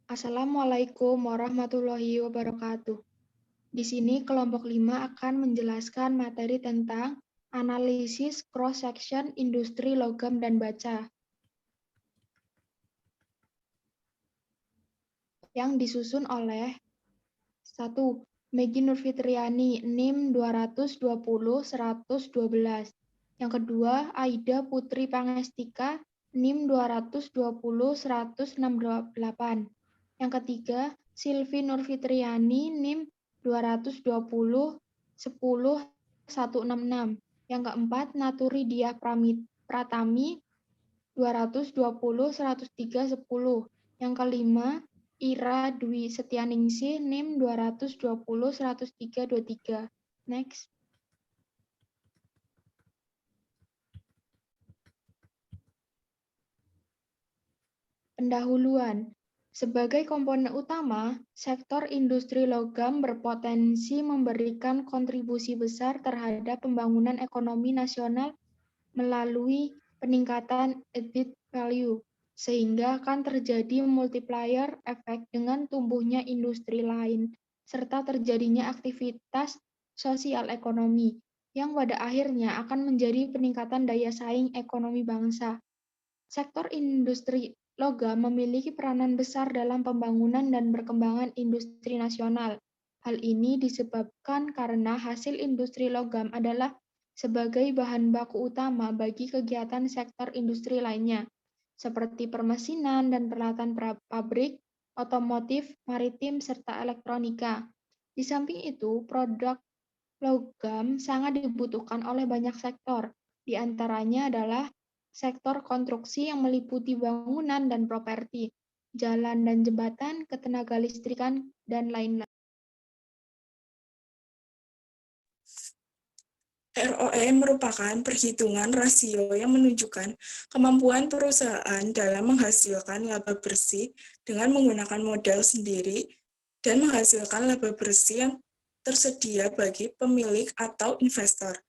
Assalamualaikum warahmatullahi wabarakatuh. Di sini kelompok 5 akan menjelaskan materi tentang analisis cross-section industri logam dan baja yang disusun oleh 1. Megi Nurfitriani, NIM 220-112. Yang kedua, Aida Putri Pangestika, NIM 220-168. Yang ketiga, Silvi Nurfitriani, NIM 220-10-166. Yang keempat, Naturi Diah Pratami, 220-103-10. Yang kelima, Ira Dwi Setianingsih, NIM 220-103-23. Next. Pendahuluan. Sebagai komponen utama, sektor industri logam berpotensi memberikan kontribusi besar terhadap pembangunan ekonomi nasional melalui peningkatan added value, sehingga akan terjadi multiplier effect dengan tumbuhnya industri lain, serta terjadinya aktivitas sosial ekonomi, yang pada akhirnya akan menjadi peningkatan daya saing ekonomi bangsa. Sektor industri logam memiliki peranan besar dalam pembangunan dan perkembangan industri nasional. Hal ini disebabkan karena hasil industri logam adalah sebagai bahan baku utama bagi kegiatan sektor industri lainnya, seperti permesinan dan peralatan pabrik, otomotif, maritim, serta elektronika. Di samping itu, produk logam sangat dibutuhkan oleh banyak sektor, di antaranya adalah sektor konstruksi yang meliputi bangunan dan properti, jalan dan jembatan, ketenaga listrikan, dan lain-lain. ROE merupakan perhitungan rasio yang menunjukkan kemampuan perusahaan dalam menghasilkan laba bersih dengan menggunakan modal sendiri dan menghasilkan laba bersih yang tersedia bagi pemilik atau investor.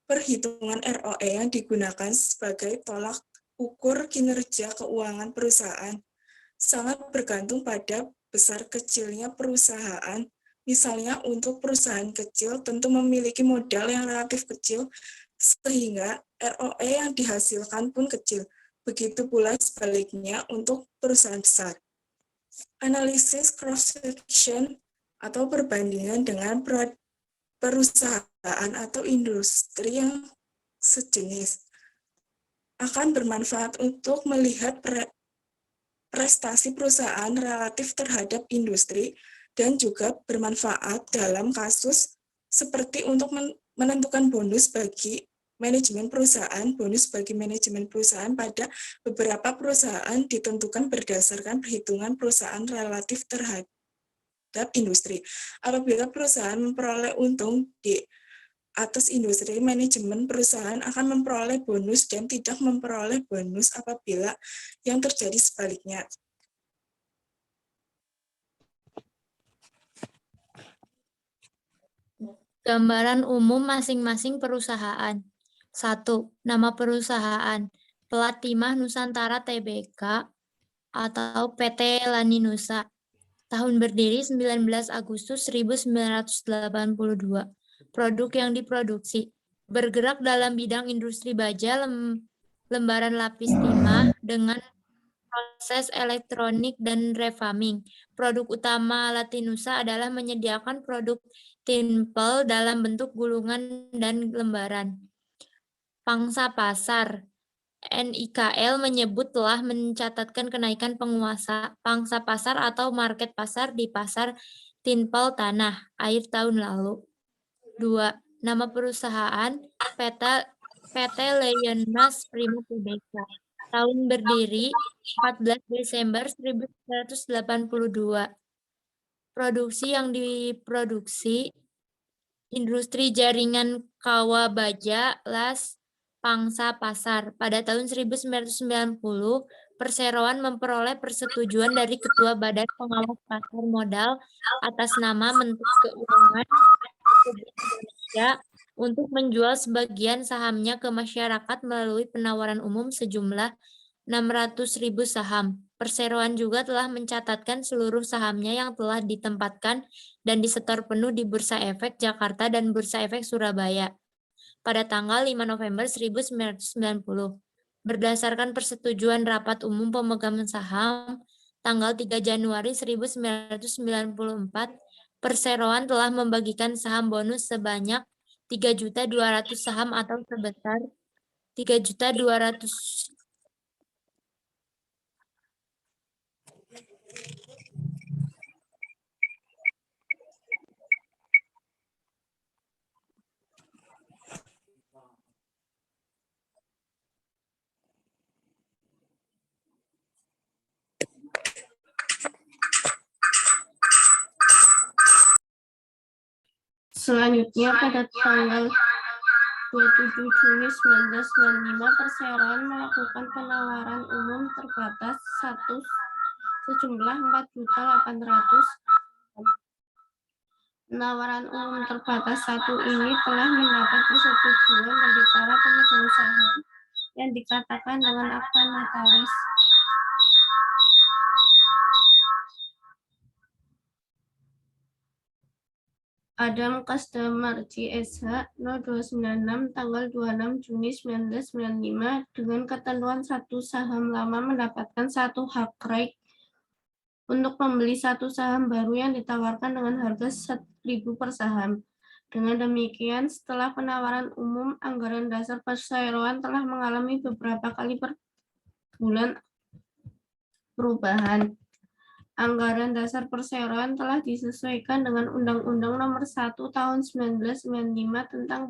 Perhitungan ROE yang digunakan sebagai tolak ukur kinerja keuangan perusahaan sangat bergantung pada besar kecilnya perusahaan. Misalnya untuk perusahaan kecil tentu memiliki modal yang relatif kecil sehingga ROE yang dihasilkan pun kecil. Begitu pula sebaliknya untuk perusahaan besar. Analisis cross-section atau perbandingan dengan perusahaan atau industri yang sejenis akan bermanfaat untuk melihat prestasi perusahaan relatif terhadap industri dan juga bermanfaat dalam kasus seperti untuk menentukan bonus bagi manajemen perusahaan pada beberapa perusahaan ditentukan berdasarkan perhitungan perusahaan relatif terhadap industri. Apabila perusahaan memperoleh untung di atas industri, manajemen perusahaan akan memperoleh bonus dan tidak memperoleh bonus apabila yang terjadi sebaliknya. Gambaran umum masing-masing perusahaan. 1. Nama perusahaan, Plat Timah Nusantara Tbk atau PT Laninusa. Tahun berdiri 19 Agustus 1982. Produk yang diproduksi. Bergerak dalam bidang industri baja, lembaran lapis timah dengan proses elektronik dan refarming. Produk utama Latinusa adalah menyediakan produk timpel dalam bentuk gulungan dan lembaran. Pangsa pasar. NIKL menyebut telah mencatatkan kenaikan penguasa pangsa pasar atau market pasar di pasar timpel tanah air tahun lalu. 2. Nama perusahaan PT Leonmas Prima Tbk. Tahun berdiri 14 Desember 1982. Produksi yang diproduksi industri jaringan kawah baja las pangsa pasar. Pada tahun 1990, Perseroan memperoleh persetujuan dari Ketua Badan Pengawas Pasar Modal atas nama Menteri Keuangan Republik Indonesia untuk menjual sebagian sahamnya ke masyarakat melalui penawaran umum sejumlah 600.000 saham. Perseroan juga telah mencatatkan seluruh sahamnya yang telah ditempatkan dan disetor penuh di Bursa Efek Jakarta dan Bursa Efek Surabaya pada tanggal 5 November 1990. Berdasarkan persetujuan Rapat Umum Pemegang Saham tanggal 3 Januari 1994, Perseroan telah membagikan saham bonus sebanyak 3.200.000 saham atau sebesar 3.200.000. Selanjutnya pada tanggal 27 Juni 1995, Perseroan melakukan penawaran umum terbatas sejumlah 4.800.000. Penawaran umum terbatas 1 ini telah mendapat persetujuan dari para pemegang saham yang dikatakan dengan akta notaris. Adam Kasdamarji SH 0296 tanggal 26 Juni 1995 dengan ketentuan satu saham lama mendapatkan satu hak right untuk membeli satu saham baru yang ditawarkan dengan harga 1.000 per saham. Dengan demikian, setelah penawaran umum, anggaran dasar Perseroan telah mengalami beberapa kali per bulan perubahan. Anggaran dasar Perseroan telah disesuaikan dengan Undang-Undang Nomor 1 Tahun 1995 tentang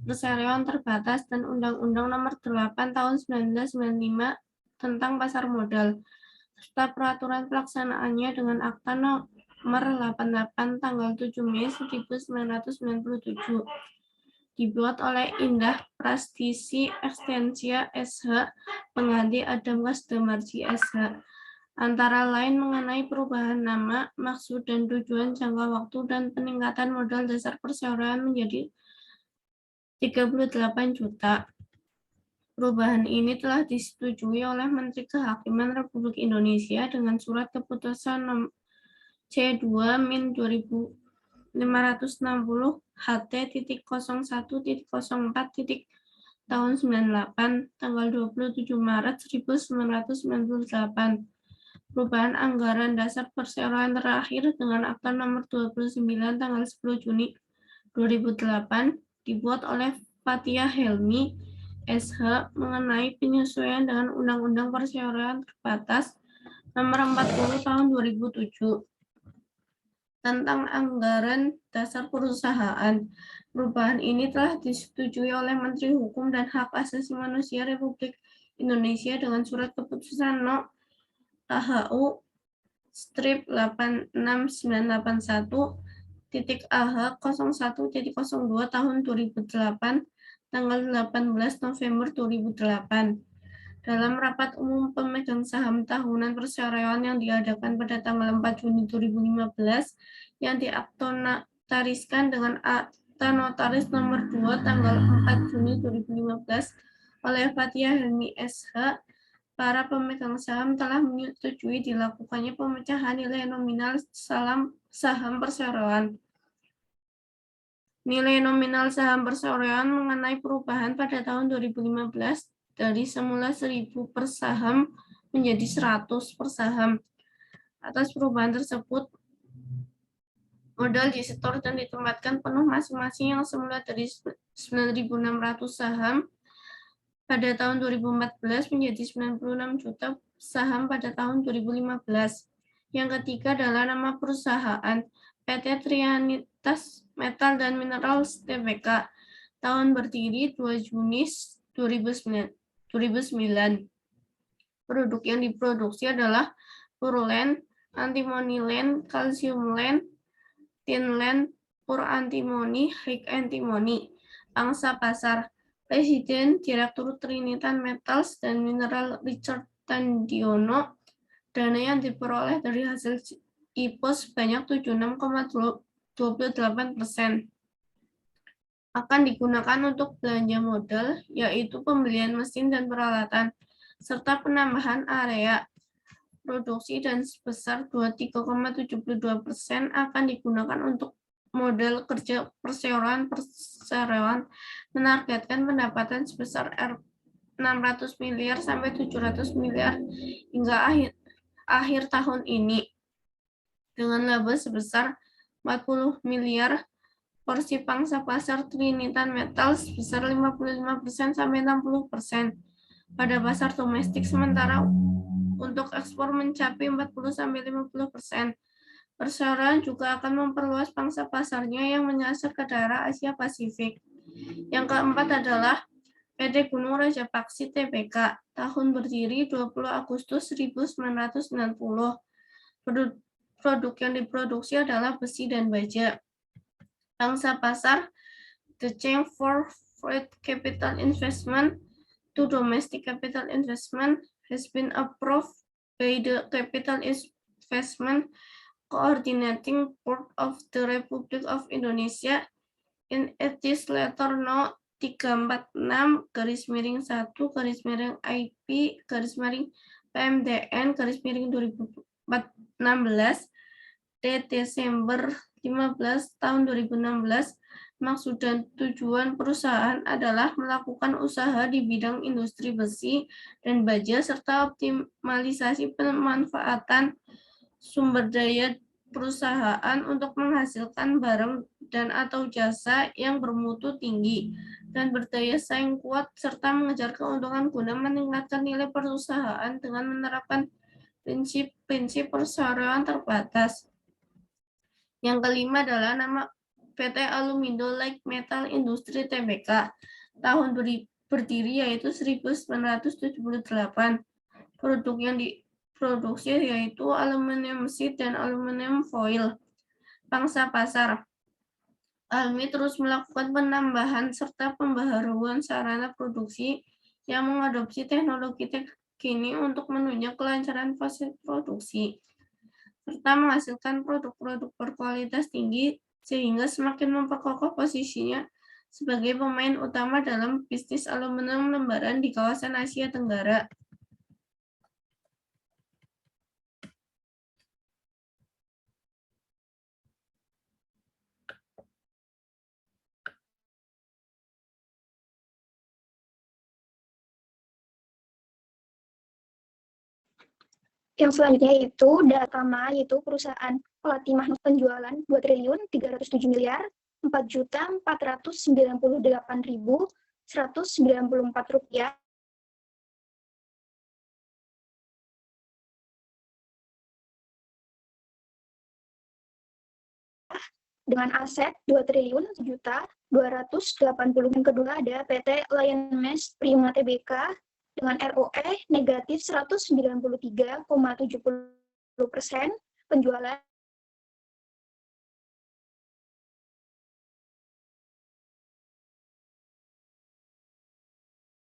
Perseroan terbatas dan Undang-Undang Nomor 8 Tahun 1995 tentang pasar modal, serta peraturan pelaksanaannya dengan Akta Nomor 88 tanggal 7 Mei 1997. Dibuat oleh Indah Prastisi Ekstensia SH, pengganti Adam Kasdamarji SH. Antara lain mengenai perubahan nama, maksud dan tujuan, jangka waktu, dan peningkatan modal dasar Perseroan menjadi 38 juta. Perubahan ini telah disetujui oleh Menteri Kehakiman Republik Indonesia dengan Surat Keputusan C2-Min 2560 HT.01.04. tahun 98 tanggal 27 Maret 1998. Perubahan anggaran dasar Perseroan terakhir dengan Akta Nomor 29 tanggal 10 Juni 2008 dibuat oleh Fathia Helmi SH mengenai penyesuaian dengan Undang-Undang Perseroan Terbatas Nomor 40 Tahun 2007 tentang anggaran dasar perusahaan. Perubahan ini telah disetujui oleh Menteri Hukum dan Hak Asasi Manusia Republik Indonesia dengan Surat Keputusan No. AHU strip 86981 AH 01.02 tahun 2008 tanggal 18 November 2008 dalam rapat umum pemegang saham tahunan Perseroan yang diadakan pada tanggal 4 Juni 2015 yang diakta-notariskan dengan Akta Notaris Nomor 2 tanggal 4 Juni 2015 oleh Fathia Helmi SH. Para pemegang saham telah menyetujui dilakukannya pemecahan nilai nominal saham Perseroan. Nilai nominal saham Perseroan mengenai perubahan pada tahun 2015 dari semula 1.000 per saham menjadi 100 per saham. Atas perubahan tersebut, modal disetor dan ditempatkan penuh masing-masing yang semula dari 9.600 saham pada tahun 2014 menjadi 96 juta saham pada tahun 2015. Yang ketiga adalah nama perusahaan PT Trianitas Metal dan Minerals Tbk. Tahun berdiri 2 Juni 2009. Produk yang diproduksi adalah Purland, Antimony Land, Calcium Land, Tin Land, Pur Antimony, High Antimony. Pangsa pasar Presiden Direktur Trinitas Metals dan Mineral Richard Tandiono. Dana yang diperoleh dari hasil IPO sebanyak 76,28% akan digunakan untuk belanja modal, yaitu pembelian mesin dan peralatan, serta penambahan area. produksi dan sebesar 23,72% akan digunakan untuk modal kerja perseroan menargetkan pendapatan sebesar 600 miliar sampai 700 miliar hingga akhir tahun ini dengan laba sebesar 40 miliar. Porsi pangsa pasar Trinitan Metal sebesar 55% sampai 60% pada pasar domestik, sementara untuk ekspor mencapai 40 sampai 50%. Perseroan juga akan memperluas pangsa pasarnya yang menyasar ke daerah Asia Pasifik. Yang keempat adalah PT Gunung Raja Paksi Tbk, tahun berdiri 20 Agustus 1990. Produk yang diproduksi adalah besi dan baja. Pangsa pasar, the change for foreign capital investment to domestic capital investment has been approved by the Capital Investment Coordinating Board of the Republic of Indonesia in its letter no 346-PMDN-2016 Desember 15 tahun 2016. Maksud dan tujuan perusahaan adalah melakukan usaha di bidang industri besi dan baja serta optimalisasi pemanfaatan sumber daya perusahaan untuk menghasilkan barang dan atau jasa yang bermutu tinggi dan berdaya saing kuat serta mengejar keuntungan guna meningkatkan nilai perusahaan dengan menerapkan prinsip-prinsip perseroan terbatas. Yang kelima adalah nama PT Alumindo Light Metal Industri Tbk, tahun berdiri yaitu 1978. Produk yang diproduksi yaitu aluminium sheet dan aluminium foil. Pangsa pasar, Almi terus melakukan penambahan serta pembaharuan sarana produksi yang mengadopsi teknologi terkini untuk menunjang kelancaran proses produksi, serta menghasilkan produk-produk berkualitas tinggi sehingga semakin memperkokoh posisinya sebagai pemain utama dalam bisnis aluminium lembaran di kawasan Asia Tenggara. Yang selanjutnya yaitu data pertama, yaitu perusahaan Pelati Mahnut penjualan 2.307.4.498.194 rupiah dengan aset 2.1.280. Yang kedua ada PT Lion Mas Prima Tbk dengan ROE negatif 193,70%, penjualan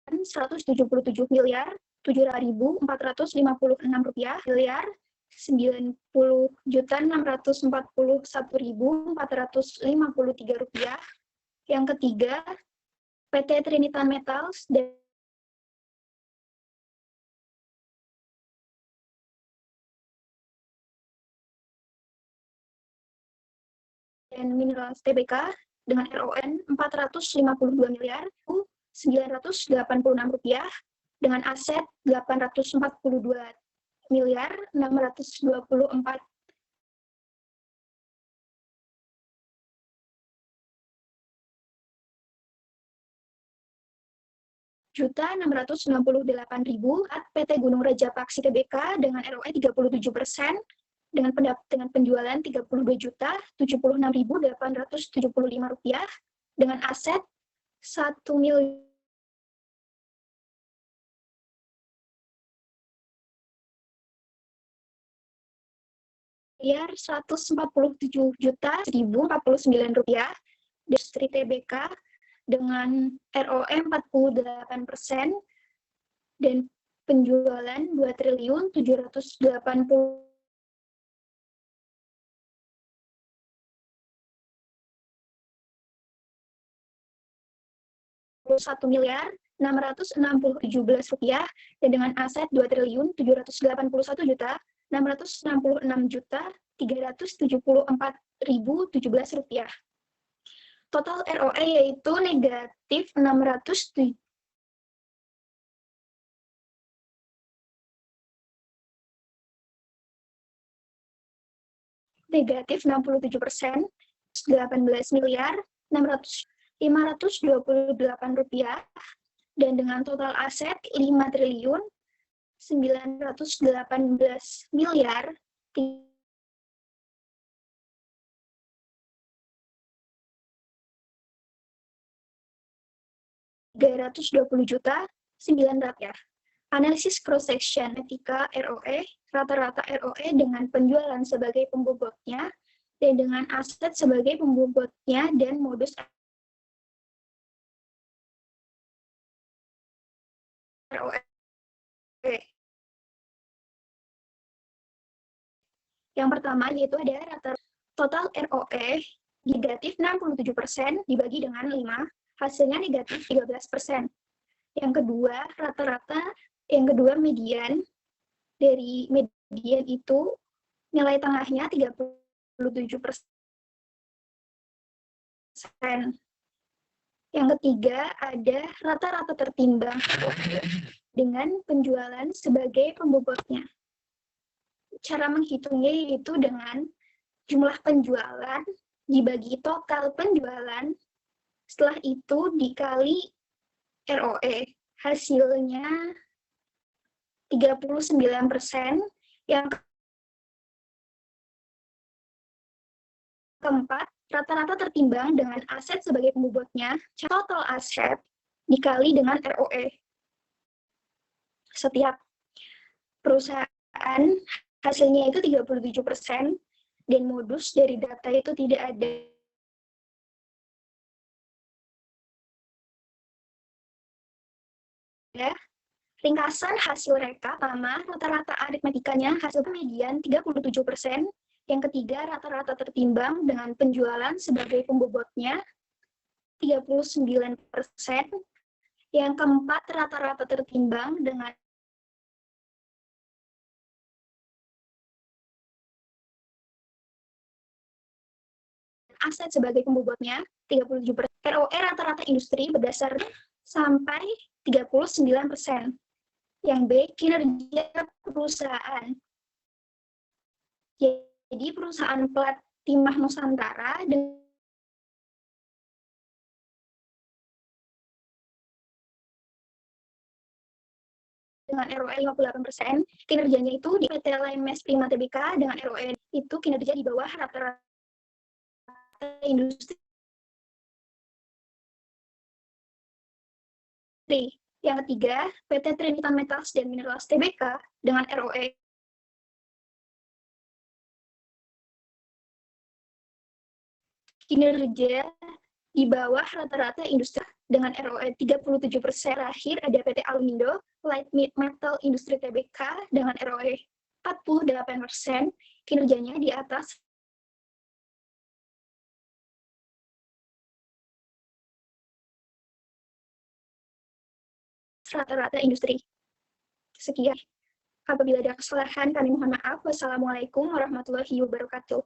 Rp177 miliar 7.456 rupiah, miliar 90.641.453 rupiah. Yang ketiga PT Trinitan Metals dan Minerals Tbk dengan RON 452 miliar 986 rupiah dengan aset 842 miliar 624 juta 668.000. PT Gunung Raja Paksi Tbk dengan ROE 37% dengan penjualan 32.076.875 rupiah dengan aset 1.147.700.000 rupiah. Industri Tbk dengan ROE 48% dan penjualan 2.780.1 miliar rupiah, dan dengan aset 2.781.666.374.017 rupiah. Total ROE yaitu negatif 67% negatif 18.528 rupiah, dan dengan total aset 5.320.900.000 rupiah. Analisis cross section etika ROE, rata-rata ROE dengan penjualan sebagai pembobotnya dan dengan aset sebagai pembobotnya dan modus ROE. Yang pertama yaitu ada rata total ROE negatif 67% dibagi dengan 5, hasilnya negatif 13%. Yang kedua median. Dari median itu nilai tengahnya 37%. Yang ketiga ada rata-rata tertimbang dengan penjualan sebagai pembobotnya. Cara menghitungnya yaitu dengan jumlah penjualan dibagi total penjualan, setelah itu dikali ROE. Hasilnya 39%. Yang keempat, rata-rata tertimbang dengan aset sebagai pembobotnya, total aset dikali dengan ROE. Setiap perusahaan hasilnya itu 37%, dan modus dari data itu tidak ada. Ringkasan hasil reka pertama, rata-rata aritmetikanya hasil median 37%, yang ketiga rata-rata tertimbang dengan penjualan sebagai pembobotnya 39%, yang keempat rata-rata tertimbang dengan aset sebagai pembobotnya 37%. ROE rata-rata industri berdasar sampai 39%. Yang B, kinerja perusahaan. Jadi perusahaan plat Timah Nusantara dengan ROE 58%, kinerjanya itu di PT Line Mes Prima Tbk dengan ROE itu kinerja di bawah rata-rata industri. Yang ketiga, PT Trinitan Metals dan Minerals Tbk dengan ROE kinerja di bawah rata-rata industri dengan ROE 37%. Terakhir ada PT Alumindo Light Metal Industri Tbk dengan ROE 48%, kinerjanya di atas rata-rata industri. Sekian. Apabila ada kesalahan, kami mohon maaf. Wassalamualaikum warahmatullahi wabarakatuh.